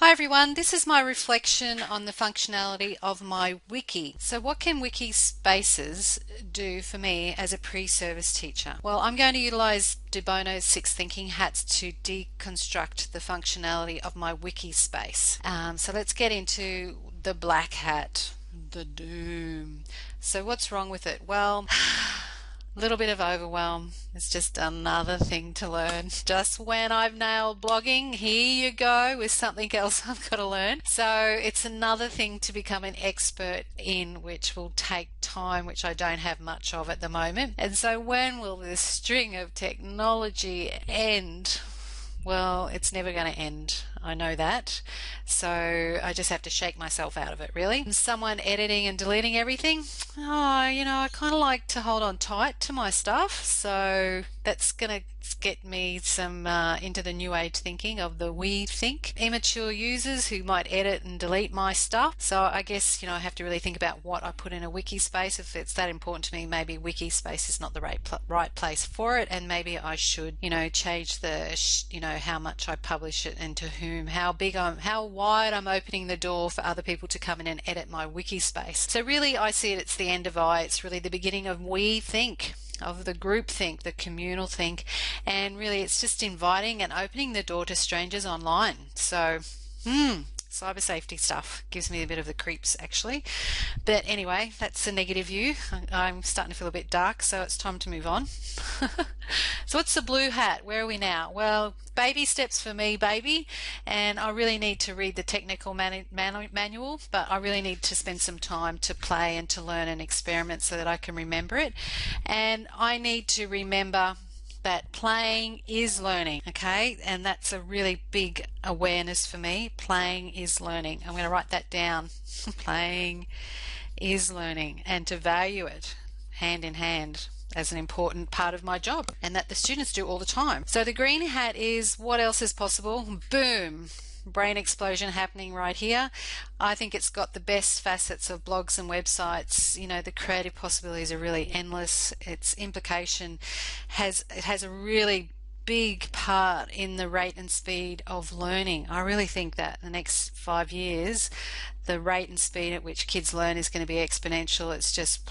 Hi everyone, this is my reflection on the functionality of my wiki. So what can wikispaces do for me as a pre-service teacher? Well, I'm going to utilize De Bono's 6 thinking hats to deconstruct the functionality of my wikispace. So let's get into the black hat, the doom. So what's wrong with it? Well, little bit of overwhelm. It's just another thing to learn. Just when I've nailed blogging, here you go with something else I've got to learn. So it's another thing to become an expert in, which will take time, which I don't have much of at the moment. And so when will this string of technology end? Well, it's never going to end. I know that. So I just have to shake myself out of it, really. Someone editing and deleting everything. Oh, I kind of like to hold on tight to my stuff. So that's going to get me some into the new age thinking of the we think. Immature users who might edit and delete my stuff. So I guess, I have to really think about what I put in a wiki space. If it's that important to me, maybe wiki space is not the right place for it. And maybe I should, change the, how much I publish it and to whom, how wide I'm opening the door for other people to come in and edit my wiki space. So really I see it's the end of I. It's really the beginning of we think, of the group think, the communal think, and really it's just inviting and opening the door to strangers online. So cyber safety stuff gives me a bit of the creeps actually, but anyway, that's a negative view. I'm starting to feel a bit dark, so it's time to move on. So what's the blue hat? Where are we now? Well, baby steps for me, baby, and I really need to read the technical manual, but I really need to spend some time to play and to learn and experiment so that I can remember it. And I need to remember that playing is learning, okay? And that's a really big awareness for me. Playing is learning. I'm going to write that down. Playing is learning, and to value it hand in hand as an important part of my job, and that the students do all the time. So the green hat is what else is possible? Boom. Brain explosion happening right here. I think it's got the best facets of blogs and websites. The creative possibilities are really endless. Its implication has a really big part in the rate and speed of learning. I really think that in the next 5 years, the rate and speed at which kids learn is going to be exponential. It's just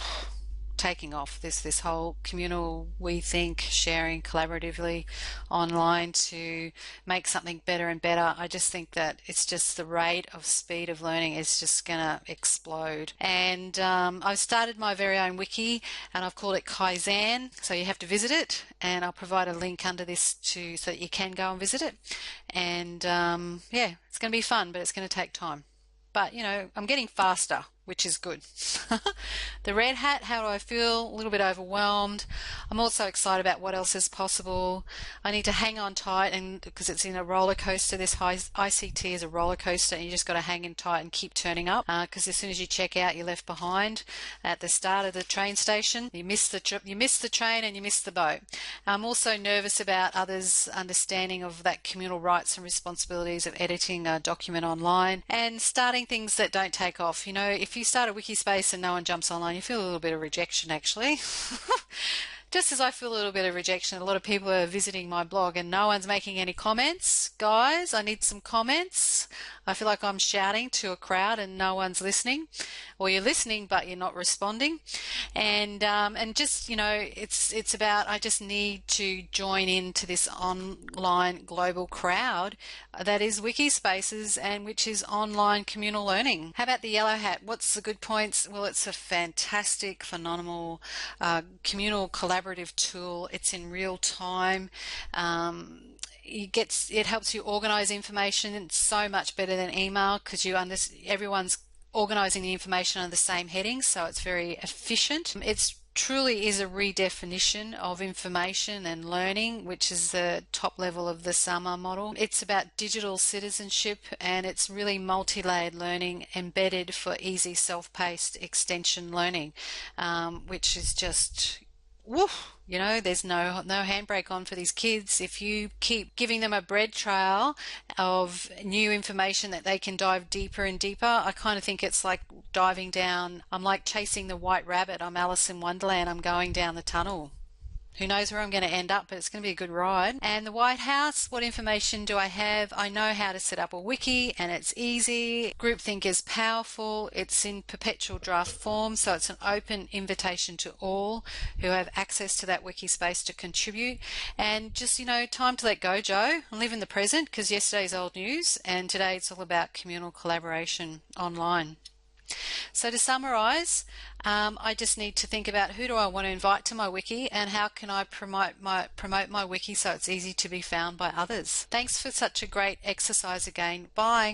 taking off. This whole communal we think, sharing collaboratively online to make something better and better. I just think that it's just the rate of speed of learning is just gonna explode. And I've started my very own wiki, and I've called it Kaizen, so you have to visit it, and I'll provide a link under this so that you can go and visit it. And yeah, it's going to be fun, but it's going to take time. But I'm getting faster, which is good. The red hat, how do I feel? A little bit overwhelmed. I'm also excited about what else is possible. I need to hang on tight, and because it's in a roller coaster. This ICT is a roller coaster, and you just got to hang in tight and keep turning up, because as soon as you check out, you're left behind at the start of the train station. You miss the train and you miss the boat. I'm also nervous about others' understanding of that communal rights and responsibilities of editing a document online and starting things that don't take off. If you start a wiki space and no one jumps online, you feel a little bit of rejection actually. Just as I feel a little bit of rejection, a lot of people are visiting my blog and no one's making any comments. Guys, I need some comments. I feel like I'm shouting to a crowd and no one's listening, or you're listening but you're not responding. And just it's about, I just need to join into this online global crowd that is wiki spaces and which is online communal learning. How about the yellow hat? What's the good points? Well, it's a fantastic, phenomenal communal collaborative tool. It's in real time. It helps you organize information. It's so much better than email because everyone's organizing the information under the same heading, so it's very efficient. It's truly is a redefinition of information and learning, which is the top level of the SAMA model. It's about digital citizenship, and it's really multi-layered learning embedded for easy self-paced extension learning, which is just woof. There's no handbrake on for these kids. If you keep giving them a bread trail of new information that they can dive deeper and deeper, I kind of think it's like diving down. I'm like chasing the white rabbit. I'm Alice in Wonderland. I'm going down the tunnel. Who knows where I'm going to end up, but it's going to be a good ride. And the White House, what information do I have? I know how to set up a wiki, and it's easy. Groupthink is powerful. It's in perpetual draft form, so it's an open invitation to all who have access to that wiki space to contribute. And just, time to let go, Joe, and live in the present, because yesterday's old news, and today it's all about communal collaboration online. So to summarize, I just need to think about who do I want to invite to my wiki and how can I promote my wiki so it's easy to be found by others. Thanks for such a great exercise again. Bye.